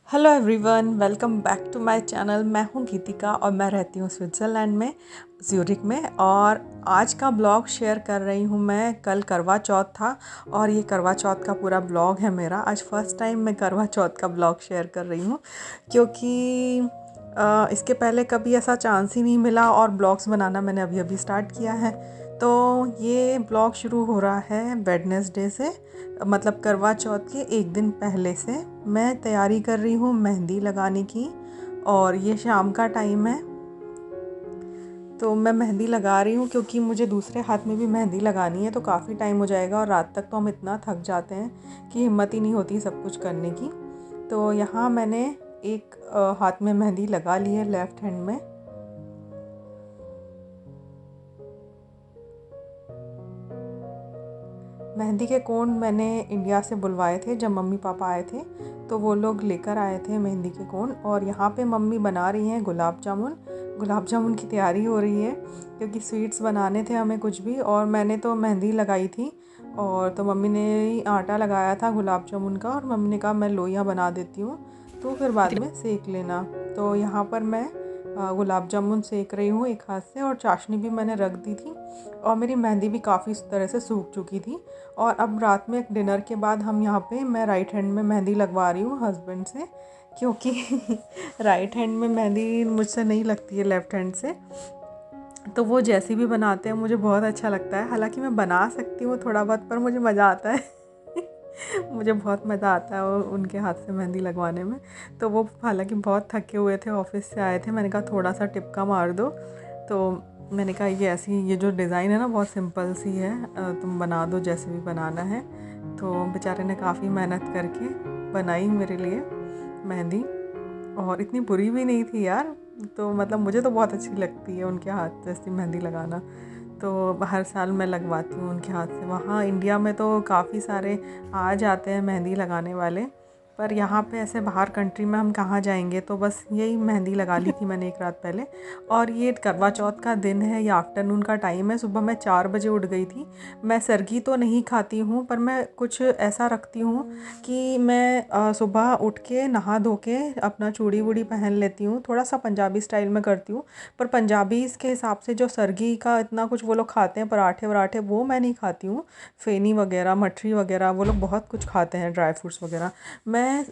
Hello everyone, welcome back to my channel. मैं हूं गीतिका और मैं रहती हूं स्विट्ज़रलैंड में, ज़्यूरिक में। और आज का ब्लॉग शेयर कर रही हूं मैं। कल करवा चौथ था और ये करवा चौथ का पूरा ब्लॉग है मेरा। आज फर्स्ट टाइम मैं करवा चौथ का ब्लॉग शेयर कर रही हूं क्योंकि इसके पहले कभी ऐसा चांस ही नहीं मिला और ब्लॉग्स बनाना मैंने अभी अभी स्टार्ट किया है। तो ये ब्लॉग शुरू हो रहा है वेडनेसडे से, मतलब करवा चौथ के एक दिन पहले से। मैं तैयारी कर रही हूँ मेहंदी लगाने की और ये शाम का टाइम है तो मैं मेहंदी लगा रही हूँ क्योंकि मुझे दूसरे हाथ में भी मेहंदी लगानी है। तो काफ़ी टाइम हो जाएगा और रात तक तो हम इतना थक जाते हैं कि हिम्मत ही नहीं होती सब कुछ करने की। तो यहाँ मैंने एक हाथ में मेहंदी लगा ली है, लेफ़्ट हैंड में। मेहंदी के कोन मैंने इंडिया से बुलवाए थे जब मम्मी पापा आए थे, तो वो लोग लेकर आए थे मेहंदी के कोन। और यहाँ पे मम्मी बना रही हैं गुलाब जामुन की तैयारी हो रही है क्योंकि स्वीट्स बनाने थे हमें कुछ भी। और मैंने तो मेहंदी लगाई थी और तो मम्मी ने आटा लगाया था गुलाब जामुन का और मम्मी ने कहा मैं लोइयाँ बना देती हूँ, तो फिर बाद में सेक लेना। तो यहाँ पर मैं गुलाब जामुन सेक रही हूँ एक हाथ से और चाशनी भी मैंने रख दी थी और मेरी मेहंदी भी काफ़ी तरह से सूख चुकी थी। और अब रात में डिनर के बाद हम यहाँ पे मैं राइट हैंड में मेहंदी लगवा रही हूँ हस्बैंड से, क्योंकि राइट हैंड में मेहंदी मुझसे नहीं लगती है लेफ़्ट हैंड से। तो वो जैसी भी बनाते हैं मुझे बहुत अच्छा लगता है। हालांकि मैं बना सकती हूँ थोड़ा बहुत, पर मुझे मज़ा आता है मुझे बहुत मज़ा आता है उनके हाथ से मेहंदी लगवाने में। तो वो हालांकि बहुत थके हुए थे, ऑफिस से आए थे। मैंने कहा थोड़ा सा टिपका मार दो, तो मैंने कहा ये जो डिज़ाइन है ना बहुत सिंपल सी है, तुम बना दो जैसे भी बनाना है। तो बेचारे ने काफ़ी मेहनत करके बनाई मेरे लिए मेहंदी और इतनी बुरी भी नहीं थी यार। तो मतलब मुझे तो बहुत अच्छी लगती है उनके हाथ जैसी मेहंदी लगाना। तो हर साल मैं लगवाती हूँ उनके हाथ से। वहाँ इंडिया में तो काफ़ी सारे आ जाते हैं मेहंदी लगाने वाले, पर यहाँ पे ऐसे बाहर कंट्री में हम कहाँ जाएंगे। तो बस यही मेहंदी लगा ली थी मैंने एक रात पहले। और ये करवा चौथ का दिन है, ये आफ्टरनून का टाइम है। सुबह मैं 4 बजे उठ गई थी। मैं सरगी तो नहीं खाती हूँ, पर मैं कुछ ऐसा रखती हूँ कि मैं सुबह उठ के नहा धो के अपना चूड़ी वूड़ी पहन लेती हूँ। थोड़ा सा पंजाबी स्टाइल में करती हूँ, पर पंजाबी के हिसाब से जो सरगी का इतना कुछ वो लोग खाते हैं, पराठे वराठे, वो मैं नहीं खाती हूँ। फेनी वगैरह, मठरी वगैरह, वो लोग बहुत कुछ खाते हैं, ड्राई फ्रूट्स वगैरह।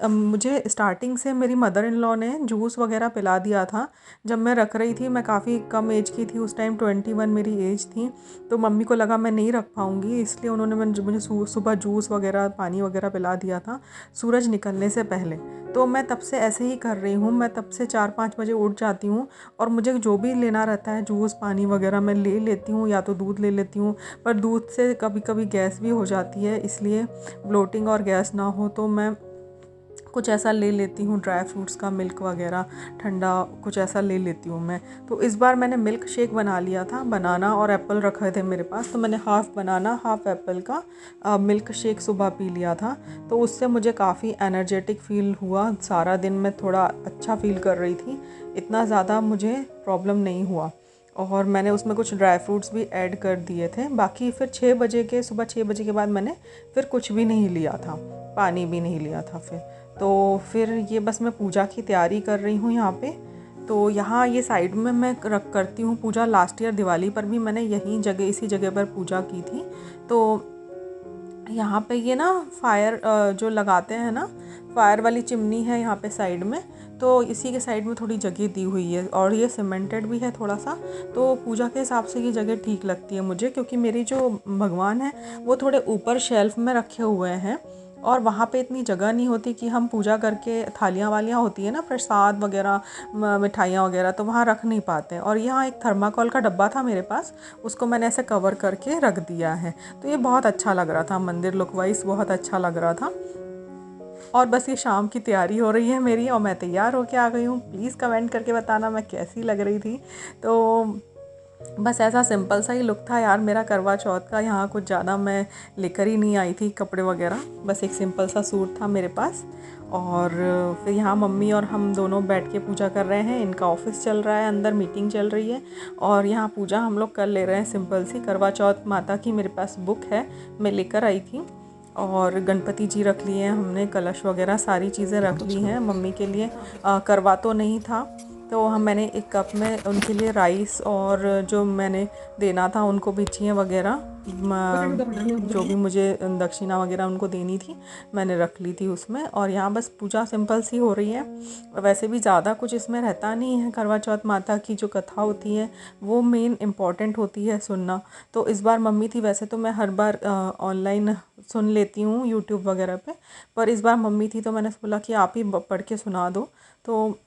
मुझे स्टार्टिंग से मेरी मदर इन लॉ ने जूस वगैरह पिला दिया था जब मैं रख रही थी। मैं काफ़ी कम एज की थी उस टाइम, 21 मेरी एज थी। तो मम्मी को लगा मैं नहीं रख पाऊँगी, इसलिए उन्होंने मुझे सुबह जूस वगैरह, पानी वगैरह पिला दिया था सूरज निकलने से पहले। तो मैं तब से ऐसे ही कर रही हूँ। मैं तब से 4-5 बजे उठ जाती हूँ और मुझे जो भी लेना रहता है, जूस पानी वगैरह, मैं ले लेती हूँ, या तो दूध ले लेती हूँ। पर दूध से कभी कभी गैस भी हो जाती है, इसलिए ब्लोटिंग और गैस ना हो तो मैं कुछ ऐसा ले लेती हूँ, ड्राई फ्रूट्स का मिल्क वगैरह, ठंडा कुछ ऐसा ले लेती हूँ मैं। तो इस बार मैंने मिल्क शेक बना लिया था। बनाना और एप्पल रखे थे मेरे पास, तो मैंने हाफ़ बनाना हाफ़ एप्पल का मिल्क शेक सुबह पी लिया था। तो उससे मुझे काफ़ी एनर्जेटिक फ़ील हुआ। सारा दिन मैं थोड़ा अच्छा फ़ील कर रही थी, इतना ज़्यादा मुझे प्रॉब्लम नहीं हुआ। और मैंने उसमें कुछ ड्राई फ्रूट्स भी ऐड कर दिए थे। बाकी फिर सुबह 6 बजे के बाद मैंने फिर कुछ भी नहीं लिया था, पानी भी नहीं लिया था फिर। तो फिर ये बस मैं पूजा की तैयारी कर रही हूँ यहाँ पे। तो यहाँ ये साइड में मैं करती हूँ पूजा। लास्ट ईयर दिवाली पर भी मैंने इसी जगह पर पूजा की थी। तो यहाँ पे ये ना फायर जो लगाते हैं ना, फायर वाली चिमनी है यहाँ पे साइड में। तो इसी के साइड में थोड़ी जगह दी हुई है और ये सीमेंटेड भी है थोड़ा सा। तो पूजा के हिसाब से ये जगह ठीक लगती है मुझे, क्योंकि मेरी जो भगवान है वो थोड़े ऊपर शेल्फ में रखे हुए हैं और वहाँ पे इतनी जगह नहीं होती कि हम पूजा करके, थालियाँ वालियाँ होती है ना, प्रसाद वगैरह, मिठाइयाँ वगैरह, तो वहाँ रख नहीं पाते हैं। और यहाँ एक थर्माकोल का डब्बा था मेरे पास, उसको मैंने ऐसे कवर करके रख दिया है। तो ये बहुत अच्छा लग रहा था, मंदिर लुक वाइज बहुत अच्छा लग रहा था। और बस ये शाम की तैयारी हो रही है मेरी और मैं तैयार होके आ गई हूँ। प्लीज़ कमेंट करके बताना मैं कैसी लग रही थी। तो बस ऐसा सिंपल सा ही लुक था यार मेरा करवा चौथ का। यहाँ कुछ ज़्यादा मैं लेकर ही नहीं आई थी कपड़े वगैरह, बस एक सिंपल सा सूट था मेरे पास। और फिर यहाँ मम्मी और हम दोनों बैठ के पूजा कर रहे हैं। इनका ऑफिस चल रहा है, अंदर मीटिंग चल रही है और यहाँ पूजा हम लोग कर ले रहे हैं सिंपल सी। करवा चौथ माता की मेरे पास बुक है, मैं लेकर आई थी। और गणपति जी रख लिए हैं हमने, कलश वगैरह सारी चीज़ें रख ली हैं मम्मी के लिए। करवा तो नहीं था, तो मैंने एक कप में उनके लिए राइस और जो मैंने देना था उनको बिछियाँ वगैरह, जो भी मुझे दक्षिणा वगैरह उनको देनी थी मैंने रख ली थी उसमें। और यहाँ बस पूजा सिंपल सी हो रही है। वैसे भी ज़्यादा कुछ इसमें रहता नहीं है। करवा चौथ माता की जो कथा होती है वो मेन इम्पॉर्टेंट होती है सुनना। तो इस बार मम्मी थी, वैसे तो मैं हर बार ऑनलाइन सुन लेती हूँ यूट्यूब वगैरह पे, पर इस बार मम्मी थी तो मैंने बोला कि आप ही पढ़ के सुना दो। तो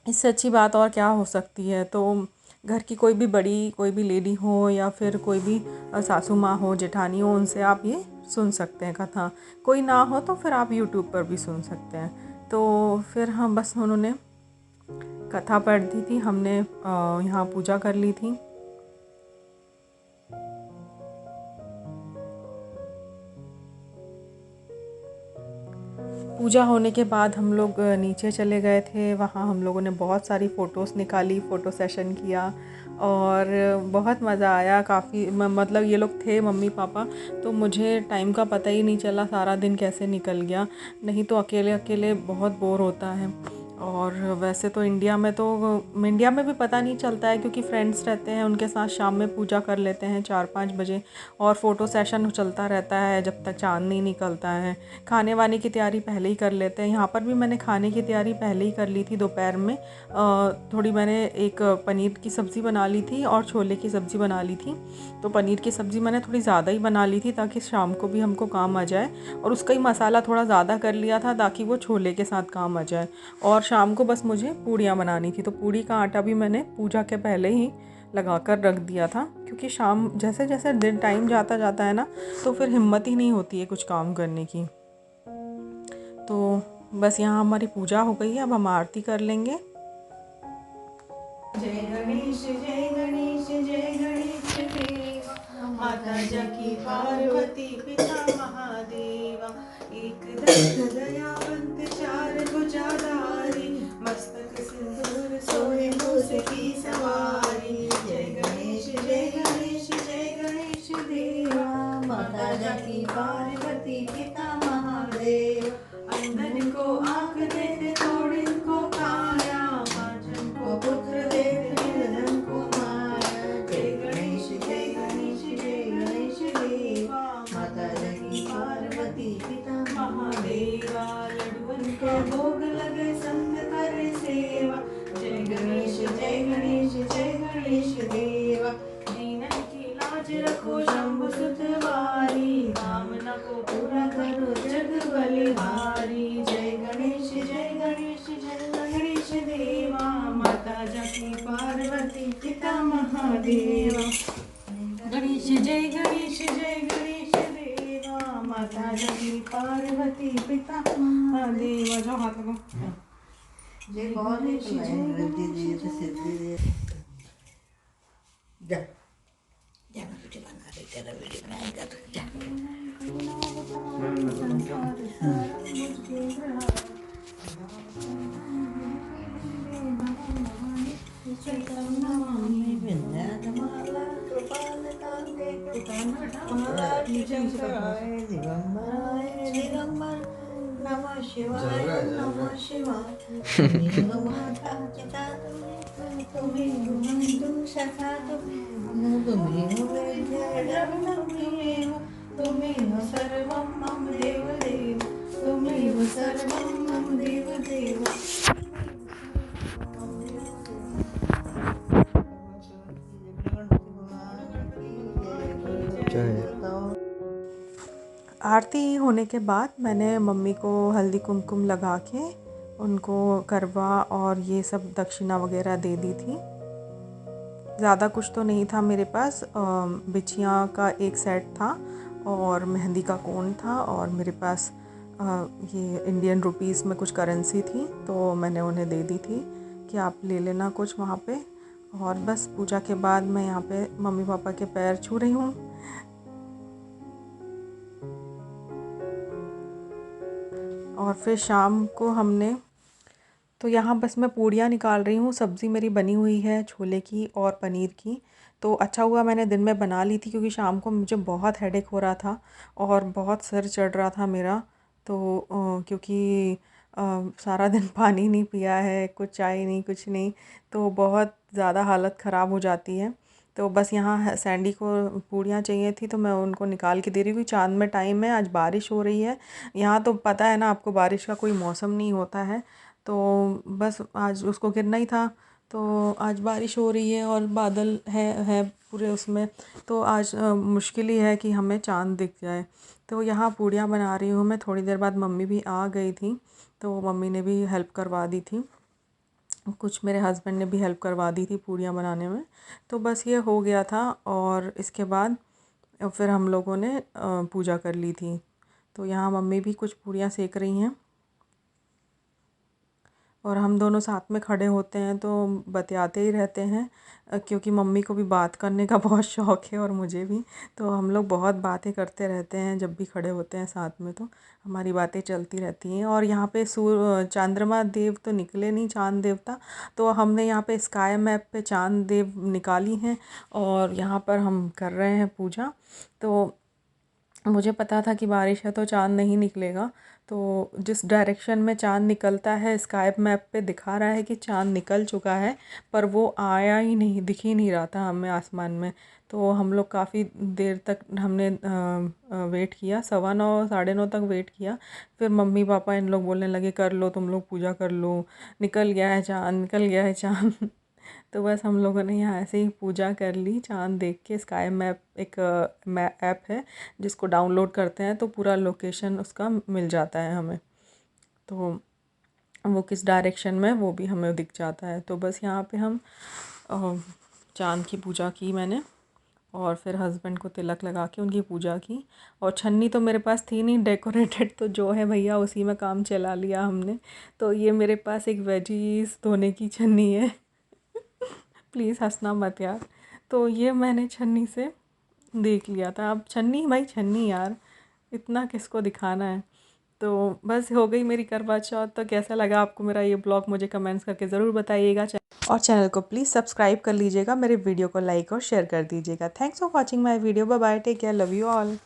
इससे अच्छी बात और क्या हो सकती है। तो घर की कोई भी बड़ी, कोई भी लेडी हो या फिर कोई भी सासू माँ हो, जेठानी हो, उनसे आप ये सुन सकते हैं कथा। कोई ना हो तो फिर आप यूट्यूब पर भी सुन सकते हैं। तो फिर हम बस उन्होंने कथा पढ़ दी थी, हमने यहाँ पूजा कर ली थी। पूजा होने के बाद हम लोग नीचे चले गए थे। वहाँ हम लोगों ने बहुत सारी फ़ोटोज़ निकाली, फ़ोटो सेशन किया और बहुत मज़ा आया। काफ़ी मतलब ये लोग थे मम्मी पापा, तो मुझे टाइम का पता ही नहीं चला, सारा दिन कैसे निकल गया। नहीं तो अकेले अकेले बहुत बोर होता है। और वैसे तो इंडिया में भी पता नहीं चलता है, क्योंकि फ्रेंड्स रहते हैं, उनके साथ शाम में पूजा कर लेते हैं 4-5 बजे, और फ़ोटो सेशन चलता रहता है जब तक चाँद नहीं निकलता है। खाने वाने की तैयारी पहले ही कर लेते हैं। यहाँ पर भी मैंने खाने की तैयारी पहले ही कर ली थी दोपहर में। थोड़ी मैंने एक पनीर की सब्ज़ी बना ली थी और छोले की सब्ज़ी बना ली थी। तो पनीर की सब्ज़ी मैंने थोड़ी ज़्यादा ही बना ली थी ताकि शाम को भी हमको काम आ जाए, और उसका ही मसाला थोड़ा ज़्यादा कर लिया था ताकि वो छोले के साथ काम आ जाए। और शाम को बस मुझे पूड़ियाँ बनानी थी, तो पूड़ी का आटा भी मैंने पूजा के पहले ही लगा कर रख दिया था, क्योंकि शाम जैसे जैसे दिन टाइम जाता जाता है ना, तो फिर हिम्मत ही नहीं होती है कुछ काम करने की। तो बस यहाँ हमारी पूजा हो गई है, अब हम आरती कर लेंगे। जय गणेश जय गणेश जय गणेश देवा, माता जकी पार्वती पिता महादेवा, एक दंत दयावंत चार भुजाधारी, मस्तक सिंदूर सोहे मूस की सवारी। जय गणेश जय गणेश जय गणेश देवा, माता जकी पार्वती पिता महादेव, अंधन को आँख देते थोड़िन को काया, पांचन को पुत्र देते निर्धन को माया। जय गणेश जय गणेश जय गणेश देवा, माता जगी पार्वती पिता महादेवा, लड्डुअन को भोग लगे संत करे सेवा। जय गणेश जय गणेश जय गणेश देवा, दीनन की लाज रखो शंभु सुत वारी, कामना को पूरा करो जग बलिहारी। जय गणेश जय गणेश जय गणेश देवा, माता जकी पार्वती पिता महादेवा। गणेश जय गणेश जय गणेश देवा, माता जकी पार्वती पिता महादेवा। जो हाथ लगाओ। जय गणेश जय गणेश जय जा जा, मैं वीडियो बना रही, तेरा वीडियो बनाएगा तो जा। नमः शिवाय नमः शिवाय, माता पिता तुम्हें बंधु सखा तुम्हें तुम्हें सर्वं मम देव देव, तुम्हें सर्वं मम देव देव। आरती होने के बाद मैंने मम्मी को हल्दी कुमकुम लगा के उनको करवा और ये सब दक्षिणा वगैरह दे दी थी। ज़्यादा कुछ तो नहीं था मेरे पास। बिछिया का एक सेट था और मेहंदी का कोन था, और मेरे पास ये इंडियन रुपीस में कुछ करेंसी थी, तो मैंने उन्हें दे दी थी कि आप ले लेना कुछ वहाँ पे। और बस पूजा के बाद मैं यहाँ पे मम्मी पापा के पैर छू रही हूँ। और फिर शाम को हमने, तो यहाँ बस मैं पूड़ियाँ निकाल रही हूँ। सब्ज़ी मेरी बनी हुई है छोले की और पनीर की। तो अच्छा हुआ मैंने दिन में बना ली थी, क्योंकि शाम को मुझे बहुत हेडेक हो रहा था और बहुत सिर चढ़ रहा था मेरा। तो क्योंकि सारा दिन पानी नहीं पिया है, कुछ चाय नहीं, कुछ नहीं, तो बहुत ज़्यादा हालत ख़राब हो जाती है। तो बस यहाँ सैंडी को पूड़ियाँ चाहिए थी, तो मैं उनको निकाल के दे रही हूँ। चाँद में टाइम है, आज बारिश हो रही है। यहाँ तो पता है ना आपको, बारिश का कोई मौसम नहीं होता है। तो बस आज उसको गिरना ही था, तो आज बारिश हो रही है और बादल है पूरे उसमें। तो आज मुश्किल ही है कि हमें चाँद दिख जाए। तो यहाँ पूड़ियाँ बना रही हूँ मैं। थोड़ी देर बाद मम्मी भी आ गई थी, तो मम्मी ने भी हेल्प करवा दी थी, कुछ मेरे हस्बैंड ने भी हेल्प करवा दी थी पूड़ियाँ बनाने में। तो बस ये हो गया था, और इसके बाद फिर हम लोगों ने पूजा कर ली थी। तो यहाँ मम्मी भी कुछ पूड़ियाँ सेक रही हैं, और हम दोनों साथ में खड़े होते हैं तो बतियाते ही रहते हैं, क्योंकि मम्मी को भी बात करने का बहुत शौक़ है और मुझे भी। तो हम लोग बहुत बातें करते रहते हैं जब भी खड़े होते हैं साथ में, तो हमारी बातें चलती रहती हैं। और यहाँ पे चंद्रमा देव तो निकले नहीं, चाँद देवता। तो हमने यहाँ पे स्काई मैप पे चाँद देव निकाली हैं, और यहाँ पर हम कर रहे हैं पूजा। तो मुझे पता था कि बारिश है तो चाँद नहीं निकलेगा। तो जिस डायरेक्शन में चाँद निकलता है, स्काई मैप पे दिखा रहा है कि चाँद निकल चुका है, पर वो आया ही नहीं, दिख ही नहीं रहा था हमें आसमान में। तो हम लोग काफ़ी देर तक हमने वेट किया, 9:15 9:30 तक वेट किया। फिर मम्मी पापा इन लोग बोलने लगे, कर लो तुम लोग पूजा कर लो, निकल गया है चाँद, निकल गया है चाँद। तो बस हम लोगों ने यहाँ ऐसे ही पूजा कर ली चाँद देख के। स्काई मैप एक ऐप है, जिसको डाउनलोड करते हैं तो पूरा लोकेशन उसका मिल जाता है हमें। तो वो किस डायरेक्शन में, वो भी हमें दिख जाता है। तो बस यहाँ पे हम चाँद की पूजा की मैंने, और फिर हस्बैंड को तिलक लगा के उनकी पूजा की। और छन्नी तो मेरे पास थी नहीं डेकोरेटेड, तो जो है भैया उसी में काम चला लिया हमने। तो ये मेरे पास एक वेजीज धोने की छन्नी है। प्लीज़ हंसना मत यार। तो ये मैंने छन्नी से देख लिया था। अब छन्नी भाई छन्नी यार, इतना किसको दिखाना है। तो बस हो गई मेरी करवा चौथ। तो कैसा लगा आपको मेरा ये ब्लॉग, मुझे कमेंट्स करके ज़रूर बताइएगा। और चैनल को प्लीज़ सब्सक्राइब कर लीजिएगा, मेरे वीडियो को लाइक और शेयर कर दीजिएगा। Thanks for watching my video. Bye bye, take care, love you all.